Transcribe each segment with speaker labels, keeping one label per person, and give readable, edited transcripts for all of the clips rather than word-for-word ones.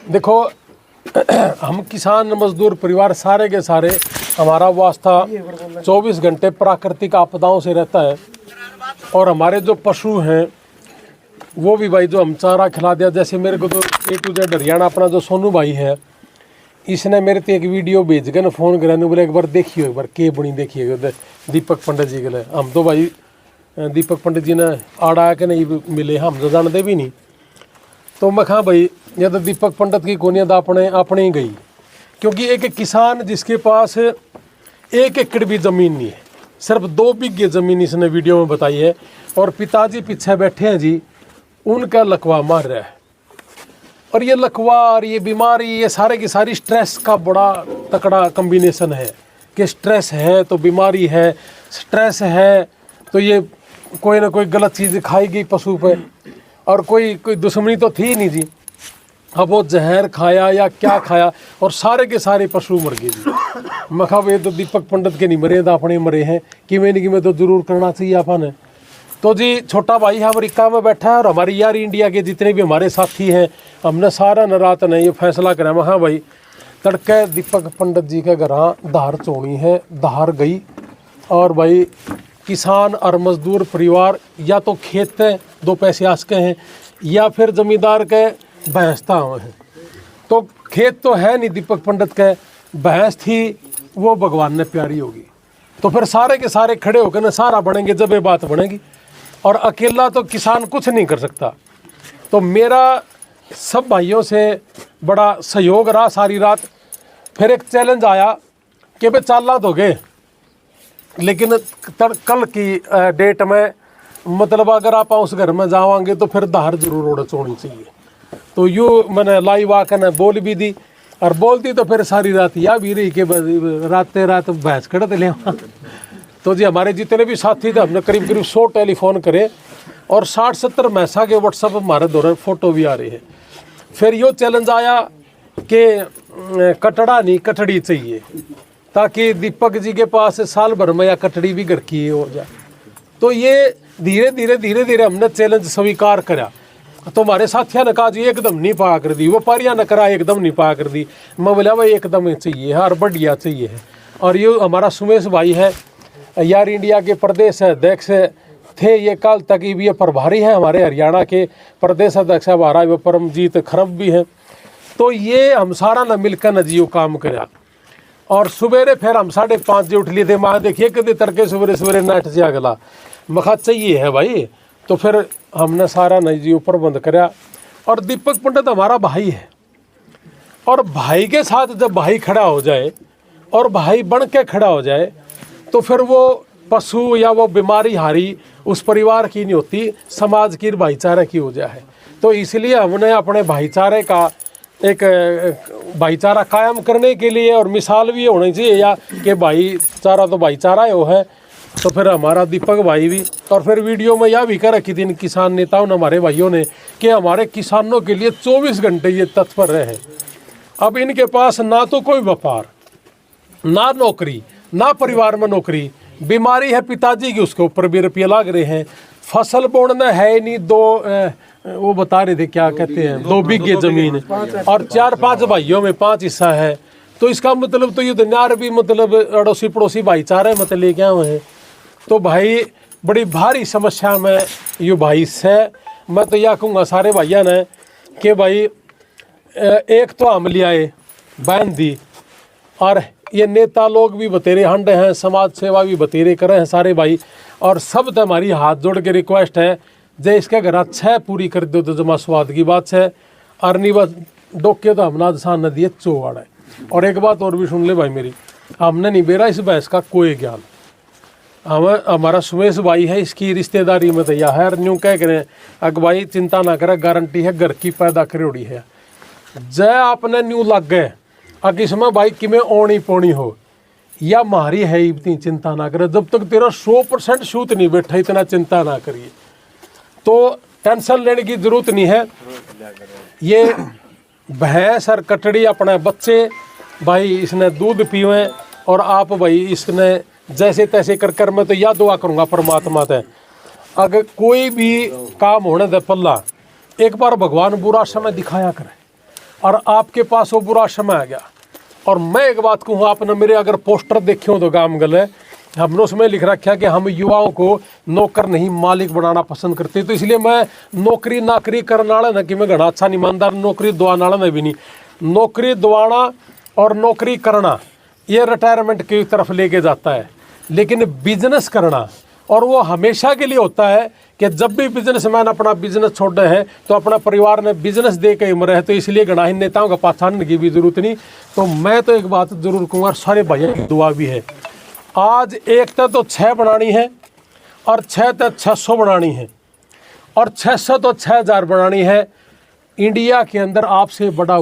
Speaker 1: देखो हम किसान मजदूर परिवार सारे के सारे, हमारा वास्ता 24 घंटे प्राकृतिक आपदाओं से रहता है। और हमारे जो पशु हैं वो भी भाई जो हम चारा खिला दिया, जैसे मेरे को तो A to Z हरियाणा अपना जो सोनू भाई है, इसने मेरे को एक वीडियो भेज के ना फ़ोन करा, बोले एक बार देखियो, एक बार के बनी देखिए दीपक पंडित जी के लिए। हम तो भाई दीपक पंडित जी ने आड़ा के नहीं मिले, हम तो जानते भी नहीं। तो मैं कहा भाई ये तो दीपक पंडित की कोनियत अपने ही गई, क्योंकि एक किसान जिसके पास 1 एकड़ भी ज़मीन नहीं है, सिर्फ 2 बीघे ज़मीन इसने वीडियो में बताई है, और पिताजी पीछे बैठे हैं जी, उनका लकवा मार रहा है। और ये लकवा और ये बीमारी, ये सारे की सारी स्ट्रेस का बड़ा तकड़ा कम्बिनेशन है कि स्ट्रेस है तो बीमारी है, स्ट्रेस है तो ये कोई ना कोई गलत चीज़ खाएगी पशु पे, और कोई दुश्मनी तो थी नहीं जी। अब वो जहर खाया या क्या खाया और सारे के सारे पशु मर गए जी। मैं कहा ये तो दीपक पंडित के नहीं मरे, तो अपने मरे हैं कि मैं तो जरूर करना चाहिए अपन। तो जी छोटा भाई है अमेरिका में बैठा है, और हमारी यार इंडिया के जितने भी हमारे साथी हैं, हमने सारा न रात ने ये फैसला करा। मैं हाँ भाई तड़के दीपक पंडित जी के घर धार चोनी है, धार गई। और भाई किसान और मजदूर परिवार या तो खेत हैं 2 पैसे आसके हैं, या फिर जमींदार के भैंसता हुए हैं। तो खेत तो है नहीं दीपक पंडित के, भैंस थी वो भगवान ने प्यारी होगी। तो फिर सारे के सारे खड़े होकर ना सारा बनेंगे जब ये बात बनेगी, और अकेला तो किसान कुछ नहीं कर सकता। तो मेरा सब भाइयों से बड़ा सहयोग रहा सारी रात। फिर एक चैलेंज आया कि भाई चाला तो गए, लेकिन कल की डेट में मतलब अगर आप उस घर में जाओगे तो फिर धार जरूर उड़ चोनी चाहिए। तो यूँ मैंने लाइव आकर बोल भी दी, और बोलती तो फिर सारी रात या भी रही कि रात भैंस खड़े ले। तो जी हमारे जितने भी साथी थे, हमने करीब 100 टेलीफोन करे, और 60-70 मैसा के व्हाट्सएप हमारे दौरान फ़ोटो भी आ रही है। फिर यो चैलेंज आया कि कटड़ा नहीं कटड़ी चाहिए, ताकि दीपक जी के पास साल भर में या कटड़ी भी घर की हो जाए। तो ये धीरे धीरे हमने चैलेंज स्वीकार करा। तो हमारे साथियों ने कहा जी एकदम नहीं पा कर दी, वो पारिया न करा एकदम नहीं पा कर दी। मैं बोला भाई एकदम चाहिए है और बढ़िया चाहिए है। और ये हमारा सुमेश भाई है, यार इंडिया के प्रदेश अध्यक्ष थे ये काल तक, ये प्रभारी है हमारे हरियाणा के प्रदेश अध्यक्ष हमारा, वो परमजीत खरब भी हैं। तो ये हम सारा न मिलकर न जी काम करा। और सवेरे फिर हम 5:30 बजे उठ लिए थे। माँ देखिए कदे तड़के सवेरे नाट से अगला मखा चाहिए है भाई। तो फिर हमने सारा न जी प्रबंध करा। और दीपक पंडित हमारा भाई है, और भाई के साथ जब भाई खड़ा हो जाए और भाई बन के खड़ा हो जाए, तो फिर वो पशु या वो बीमारी हारी उस परिवार की नहीं होती, समाज की भाईचारे की हो जाए। तो इसलिए हमने अपने भाईचारे का एक भाईचारा कायम करने के लिए, और मिसाल भी होनी चाहिए या कि भाईचारा तो भाईचारा ही हो है। तो फिर हमारा दीपक भाई भी, और फिर वीडियो में यह भी कर रखी थी इन किसान नेताओं ने, हमारे भाइयों ने, कि हमारे किसानों के लिए 24 घंटे ये तत्पर रहे। अब इनके पास ना तो कोई व्यापार, ना नौकरी, ना परिवार में नौकरी, बीमारी है पिताजी की उसके ऊपर भी रुपये लग रहे हैं, फसल बोना है नहीं, वो बता रहे थे क्या कहते हैं 2 बीघे जमीन, और 4-5 भाइयों में 5 हिस्सा है। तो इसका मतलब तो ये दुनिया भी मतलब अड़ोसी पड़ोसी भाईचारे मतलब लेके आए हैं। तो भाई बड़ी भारी समस्या में ये भाई से मैं तो यह कहूँगा सारे भाइयों ने कि भाई एक तो हम ले आए बहन दी, और ये नेता लोग भी बतेरे हंडे हैं, समाज सेवा भी बतेरे कर रहे हैं सारे भाई। और सब तो हमारी हाथ जोड़ के रिक्वेस्ट है, जे इसके घर अच्छा पूरी कर दो तो जमा स्वाद की बात है। और नहीं बस डोके तो हमना दसान न दिए चोवाड़ा है। और एक बात और भी सुन ले भाई मेरी, हमने नहीं बेरा इस भैंस का कोई ज्ञान। हमारा सुमेश भाई है, इसकी रिश्तेदारी में तैयार है, और न्यू कह करें अग भाई चिंता ना करे, गारंटी है घर की पैदा करोड़ी है। जय आपने न्यू लग गए अग इसमें भाई कि में ओनी पोनी हो या मारी है, इतनी चिंता ना करे। जब तक तेरा 100% शूत नहीं बैठा इतना चिंता ना करिए। तो टेंशन लेने की जरूरत नहीं है। ये भैंस और कटड़ी अपने बच्चे भाई इसने दूध पीवें, और आप भाई इसने जैसे तैसे कर कर, मैं तो यह दुआ करूँगा परमात्मा से, अगर कोई भी काम होने दे पल्ला एक बार भगवान बुरा समय दिखाया करे, और आपके पास वो बुरा समय आ गया। और मैं एक बात कहूँ, आपने मेरे अगर पोस्टर देखे हो तो गाम गले, हमने उसमें लिख रखा है कि हम युवाओं को नौकर नहीं मालिक बनाना पसंद करते। तो इसलिए मैं नौकरी नाकरी करने वाला ना कि मैं घना अच्छा ईमानदार नौकरी दिवाने वाला ना भी नहीं। नौकरी दिवाना और नौकरी करना ये रिटायरमेंट की तरफ लेके जाता है, लेकिन बिजनेस करना और वो हमेशा के लिए होता है कि जब भी बिजनेसमैन अपना बिजनेस छोड़ रहे हैं तो अपना परिवार ने बिजनेस दे के मरे है। तो इसलिए गणाही नेताओं का पहचानने की भी जरूरत नहीं। तो मैं तो एक बात जरूर कहूँगा, सारे भाइयों की दुआ भी है। आज एक तो 6 बनानी है और 6 तो 600 बनानी है और 600 तो 6000 बनानी है। इंडिया के अंदर आपसे बड़ा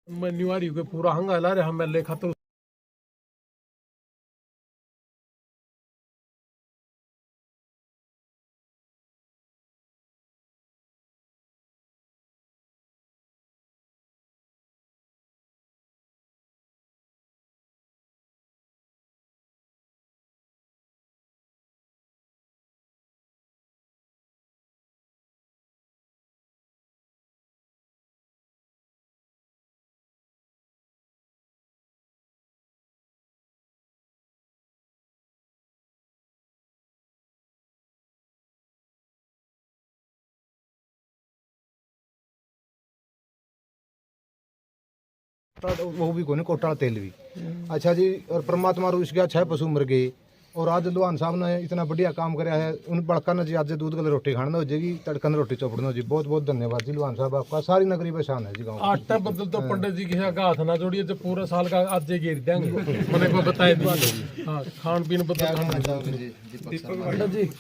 Speaker 1: निवारी के पूरा हंगा ला रहे हम लेखा तो
Speaker 2: वो भी कोने कोटा तेल भी। अच्छा जी, और परमात्मा रूस गया 6 पशु मर गए। और आज लुहान साहब ने इतना बढ़िया काम कराया है, उन बड़का ने जी आज दूध गले रोटी खाना हो जाएगी, तड़कन रोटी चौपड़ना हो जी। बहुत बहुत धन्यवाद जी लुहान साहब, आपका सारी नगरी पे शान है जी गाँव।
Speaker 1: आटा बदल तो पंडित जी के आगे हाथ ना जोड़िए, जो पूरा साल का आज ये गिर देंगे मैंने को बताया दी। हाँ, खान पीन बदल पंडित जी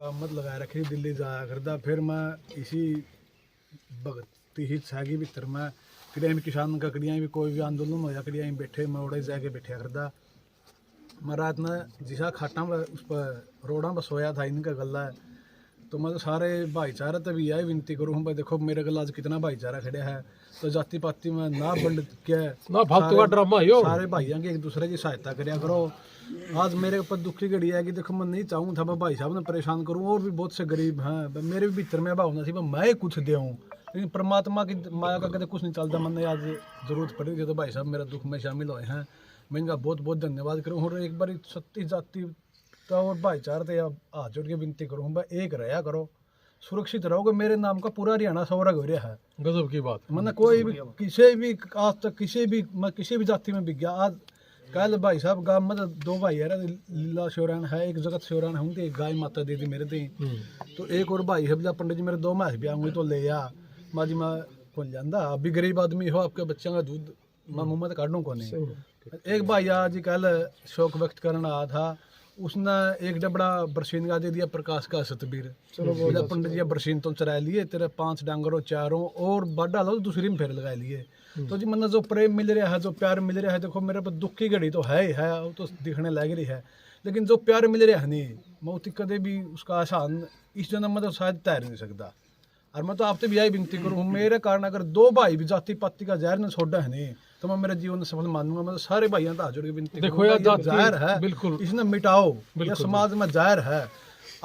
Speaker 1: मत लगाए रखी दिल्ली जाया करता। फिर मैं इसी भगती ही सागी भीतर मैं कड़िया भी किसान का कड़िया भी कोई भी आंदोलन होया कड़िया बैठे मैं उड़े जाके बैठा करता। मैं रात में जिसा खाटा उस पर रोड़ा पर सोया था इनका गला है। तो मैं तो सारे भाईचारा तभी यही विनती करूँ भाई, देखो मेरे गला आज कितना भाईचारा खड़ा है। तो जाति पाति में ना बंड क्या ना फालतू का ड्रामा है, सारे भाइयों की एक दूसरे की सहायता करिया करो। आज मेरे ऊपर दुखी घड़ी है कि देखो मैं नहीं चाहूँ था मैं भाई साहब ने परेशान करूँ, और भी बहुत से गरीब हैं मेरे भी भीतर में भावना थी मैं कुछ दूँ, लेकिन परमात्मा की माया का कदे कुछ नहीं चलता। मैंने आज जरूरत पड़ी थी तो भाई साहब मेरा दुख में शामिल हुए हैं, मैं इनका बहुत बहुत धन्यवाद करूँ। और एक बार सत्ती जाति का और भाईचारे थे हाथ जोड़ के विनती करूँ भाई, एक रहा करो, सुरक्षित रहोगे। मेरे नाम का पूरा हरियाणा सौरग हो रहा है। गजब की बात, मैंने कोई भी किसी भी आज तक किसी भी जाति में बिक गया। आज कल भाई साहब गाँव में तो 2 भाई है, लीला श्योरान है, एक जगत श्योरान हूँ, एक गाय माता दे दी मेरे थे। तो एक और भाई है पंडित जी मेरे 2 मैस भी आऊँगी तो ले आ माँ जी मैं कौन जानता, आप भी गरीब आदमी हो, आपके बच्चों का दूध मैं मुँह में तो काटूँ कौन नहीं। एक भाई आज कल शौक व्यक्त करना आया था, उसने एक डबड़ा बरसीन का दे दिया प्रकाश का सतबीर। चलो पंडित जी बरसीन तो चरा लिए तेरे 5 डांगरों चारों और बाडा लो दूसरी में फेर लगा लिए। तो जी मैंने जो प्रेम मिल रहा है, जो प्यार मिल रहा है, देखो मेरे पर दुख की घड़ी तो है ही है, वो तो दिखने लग रही है, लेकिन जो प्यार मिल रहा है नहीं मौत कदे भी उसका आसान इस जन्म में तो शायद तैर नहीं सकता। और मैं तो आपसे भी यही विनती करूँ, मेरे कारण अगर 2 भाई भी जाति पाति का जहर ने छोड़ा है नहीं तो मैं मेरे जीवन में सफल मानूंगा। मैं तो सारे भाइयों का जोड़ के विनती देखो यार जहर है बिल्कुल इसने मिटाओ, ये समाज में जहर है।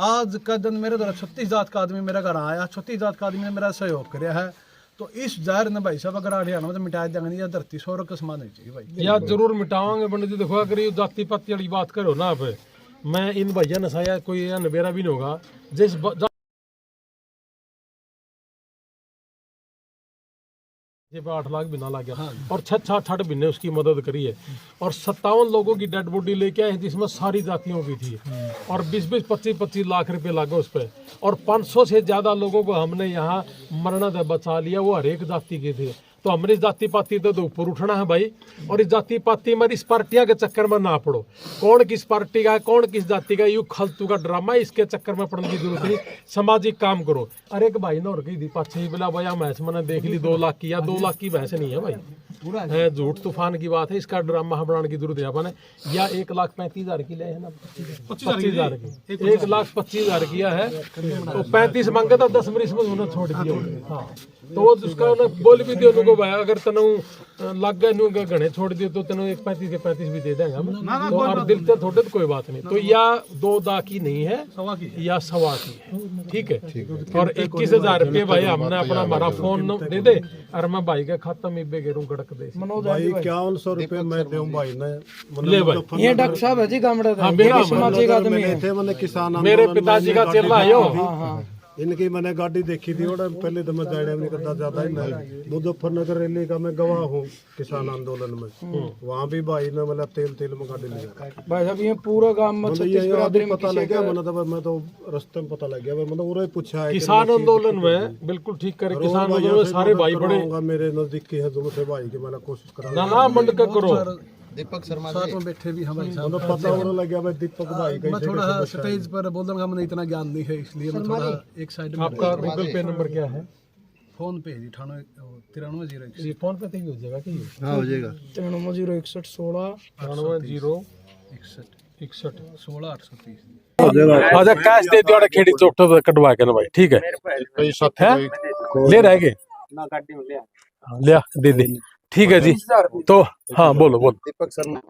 Speaker 1: आज का दिन मेरे द्वारा 36 जात का आदमी मेरे घर आया, 36 जात का आदमी ने मेरा सहयोग किया है। तो इस जहर ने भाई साहब अगर हरियाणा में तो मिटाया देंगे या धरती स्वर्ग का समान नहीं चाहिए भाई यार जरूर मिटावांगे पंडित जी। देखो अगर ये जाति पाति वाली बात करो ना आप, मैं इन भैया ने साया कोई नबेरा भी नहीं होगा जिस 8 लाख बिना ला गया। हाँ। और 6 महीने उसकी मदद करी है और 57 लोगों की डेड बॉडी लेके आए जिसमें सारी जातियों की थी और 20-20, 25-25 लाख रुपए लगे उस पर और 500 से ज्यादा लोगों को हमने यहाँ मरना से बचा लिया, वो हर एक जाति के थे। तो हमने इस जाति पाति तो ऊपर उठना है भाई, और इस जाति पाति में इस पार्टियां के चक्कर में ना पड़ो। कौन किस पार्टी का है, कौन किस जाति का, यू फालतू का ड्रामा है, इसके चक्कर में पड़ने की जरूरत नहीं। सामाजिक काम करो। अरे एक भाई ने और कही थी पाछे बोला भाई भैंस मैंने देख ली 2 लाख की, या 2 लाख की भैंस नहीं है भाई, झूठ तूफान की बात है, इसका ड्रामा बनाने की जरूरत है अपन। या 1,35,000 की ले है ना, 25,000 की, 1,25,000 किया है तो 35 मांगे तो 10 मरीज में उन्होंने छोड़ दिया। हाँ तो वो उसका बोल भी दियो उनको भाई अगर तनु लग गए घने छोड़ दिए तो तेन 35 के 35 भी दे देंगे हम। तो और दिल से थोड़े तो कोई बात नहीं। तो या 2 दा की नहीं है या 1.25 की है, ठीक है। और 21,000 रुपये भाई हमने अपना हमारा फोन दे दे और मैं भाई के खाता में बेगेरू गड़क दे
Speaker 3: भाई 5100 रुपये मैं दूं भाई ने
Speaker 1: ले भाई।
Speaker 4: ये डॉक्टर साहब है जी गामड़ा
Speaker 1: हाँ, मेरा
Speaker 4: समाजिक आदमी है,
Speaker 3: थे मैंने किसान
Speaker 1: मेरे पिताजी का चेला है यो।
Speaker 3: इनकी मैंने गाड़ी देखी थी और पहले तो मैं जाड़े नहीं करता जाता ही नहीं। मुजफ्फरनगर रैली का मैं गवाह हूँ किसान आंदोलन में, वहाँ भी भाई ने मतलब तेल में गाड़ी लिया
Speaker 4: भाई साहब। ये पूरा गांव में
Speaker 3: मतलब ये आदमी पता लग गया मैंने तो मैं तो रास्ते में पता लग गया मतलब उन्हें पूछा है
Speaker 1: किसान आंदोलन में बिल्कुल ठीक करे। किसान आंदोलन में सारे भाई बड़े
Speaker 3: मेरे नजदीक की है दोनों से भाई की मैंने कोशिश करा
Speaker 1: ना मंड का करो।
Speaker 2: दीपक शर्मा साथ में बैठे भी हमारे साथ
Speaker 3: मतलब पता होने लग गया भाई दीपक भाई
Speaker 2: मैं थोड़ा स्टेज पर बोल रहा हूँ, इतना ज्ञान नहीं है इसलिए मैं थोड़ा एक साइड में।
Speaker 1: आपका गूगल पे नंबर क्या है?
Speaker 2: फोन पे 9301
Speaker 1: जी फोन पे तो हो जाएगा कि
Speaker 2: हाँ हो जाएगा
Speaker 4: 9301 16
Speaker 1: 91
Speaker 2: 16 830।
Speaker 1: अच्छा कैश दे दियो खेड़ी चौक तो कटवा के ना भाई, ठीक है ले रहेगे लिया दे दे, ठीक है जी। तो हाँ बोलो बोलो।
Speaker 5: दीपक शर्मा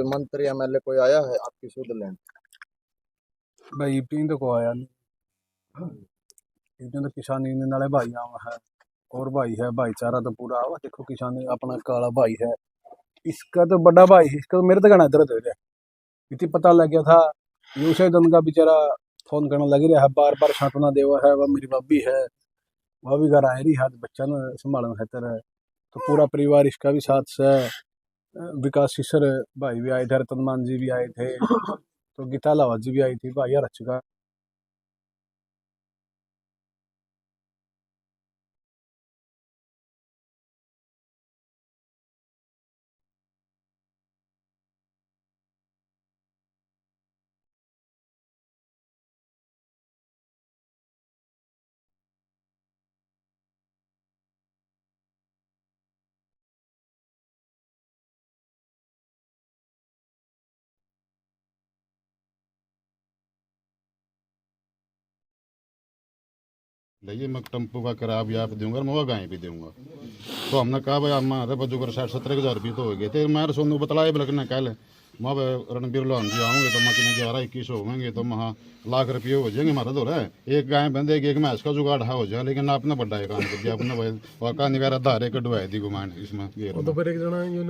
Speaker 5: मंत्री एमएलए कोई आया है आपकी सुध लेने?
Speaker 2: भाई पिंड को आया नहीं, इतने तो किसान यूनियन वाले भाई आवा है और भाई है भाईचारा तो पूरा आवा। देखो किसान अपना काला भाई है, इसका तो बड़ा भाई है, इसका तो मेरे तो गाना दर्द हो रहा है।
Speaker 6: इतनी पता लग गया था। ये उसे दिन का बेचारा फोन करने लग रहा है, बार बार सांत्वना देवा है, वह मेरी भाभी है, वह भी घर आ रही है, बच्चा न संभालना खातर है। तो पूरा परिवार इसका भी साथ से, विकास शिशर भाई भी आए थे, रतनमान जी भी आए थे, तो गीता लावा जी भी आई थी, भाई रच का
Speaker 7: भैया मैं टेम्पो का किराया भी आप दूंगा, मैं गाय भी दूंगा। तो हमने कहा भाई हमारे बजू कर 60-70 रुपये तो हो गए थे। मैं सोनू बतलाए बल्कि कल मैं रणबीर लोहान जी आऊँगे तो मैं 11-21 होंगे तो वहाँ लाख रुपये हो जाएंगे हमारा। तो है एक गाय बंदेगी, एक मैच का जुगाड़ हो जाए, लेकिन आपने बड़ा काम कर दिया अपने भाई वाका निगारा धारे कटवाए दी गुमान इसमें।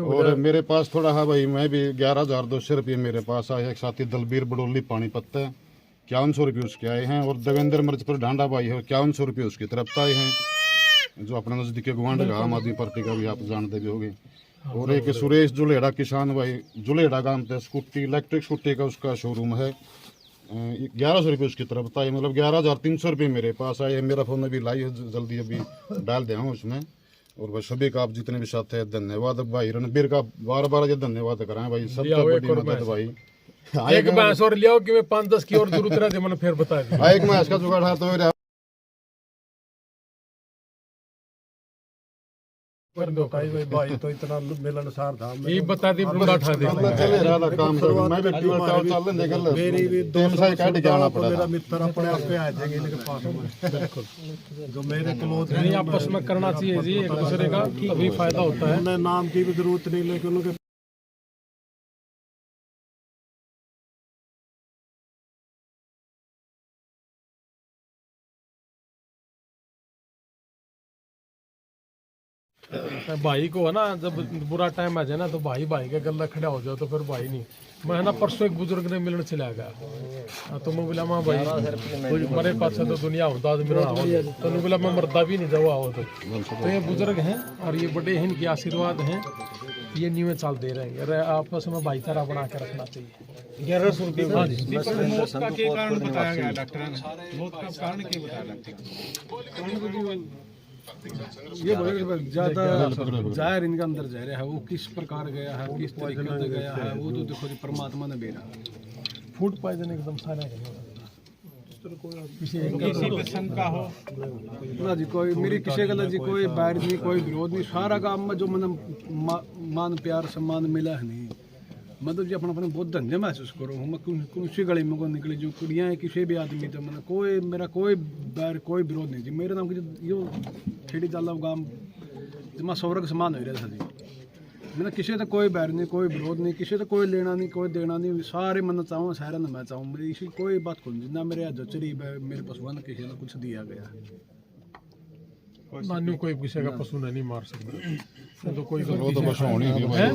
Speaker 7: और मेरे पास थोड़ा है भाई, मैं भी 11,200 रुपये मेरे पास आया। एक साथी दलबीर बडोली पानीपत है, 5100 रुपये उसके आए हैं। और देवेंद्र मिर्चपुर ढांडा भाई है, 5100 रुपये उसकी तरफ आए हैं, जो अपने नजदीक गुआंढ का आम आदमी पार्टी का भी आप जानते भी होंगे। और एक सुरेश जुलेड़ा किसान भाई, जुलेड़ा गांव पे स्कूटी इलेक्ट्रिक स्कूटी का उसका शोरूम है, 1100 रुपये उसकी तरफ आए, मतलब 11,300 रुपये मेरे पास आए। मेरा फोन अभी लाई है, जल्दी अभी डाल दे हूँ उसमें। और भाई सभी का आप जितने भी साथ है धन्यवाद भाई, रणबीर का बार बार ये धन्यवाद कराएं भाई, सबसे बड़ी मदद भाई।
Speaker 1: एक भैंस और लियाओ कि मैं 5-10 की और जरूरत रहती, मैंने फिर बता दिया।
Speaker 7: एक मैच का जुगाड़ हाथ में
Speaker 3: कर दो भाई तो इतना मिलनसार था।
Speaker 1: ये बता दी बुंदा उठा दे।
Speaker 7: चले रहा था काम, मैं भी ट्यूबल चाल लेने गल
Speaker 3: मेरी भी
Speaker 7: टेम से काट जाना पड़ा
Speaker 3: मेरा
Speaker 7: था।
Speaker 3: मित्र अपने आप पे आ जाएंगे इनके पास में। बिल्कुल जो मेरे क्लोज
Speaker 1: नहीं, आपस में करना चाहिए जी एक दूसरे का, तभी फायदा होता है।
Speaker 3: उन्हें नाम की भी जरूरत नहीं, लेकिन उनके
Speaker 1: भाई को है ना, जब बुरा टाइम आ जाए ना तो भाई भाई के गला खड़ा हो जाओ तो फिर भाई नहीं। मैं ना परसों एक बुजुर्ग ने मिलने चला गया, तो मैं बोला माँ भाई मेरे पास तो दुनिया होता तो मिलना हो, तो मैं बोला मैं मरदा भी नहीं जाओ आओ। तो ये बुजुर्ग हैं और ये बड़े हैं, इनके आशीर्वाद हैं, ये न्यू चाल दे रहे हैं। अरे आपस में भाईचारा बना के रखना चाहिए। 1100 रुपये मौत का के कारण बताया गया डॉक्टर ने, मौत का कारण क्या बताया?
Speaker 6: ये ज्यादा जाहिर इनका अंदर जा रहा है, वो किस प्रकार गया है, किस तरीके से गया है, वो तो देखो जी परमात्मा ने बेरा।
Speaker 1: फूड पॉइजन एकदम सारा
Speaker 6: ना जी कोई मेरी किसी गल जी कोई बैर नहीं, कोई विरोध नहीं, सारा काम में जो मैंने मान प्यार सम्मान मिला है नहीं, मतलब जी अपना अपने बहुत धन्य महसूस करो। मैं किसी गली में को निकली जो कुड़ियाँ हैं किसी भी आदमी तो मैंने कोई मेरा कोई बैर कोई विरोध नहीं जी। मेरे नाम की यो खेड़ी जाला गाँव जमा स्वर्ग समान हो रहा था जी। मैंने किसी से कोई बैर नहीं, कोई विरोध नहीं, किसी से कोई लेना नहीं, कोई देना नहीं, सारे मन चाहूँ सारे मैं चाहूँ, मेरी इसी कोई बात को नहीं। ना मेरे जो चरी मेरे पशुओं ने किसी ने कुछ दिया गया
Speaker 1: नानू कोई किसी का पशु नहीं मार सकता, तो कोई
Speaker 7: वो तो बस होनी थी भाई।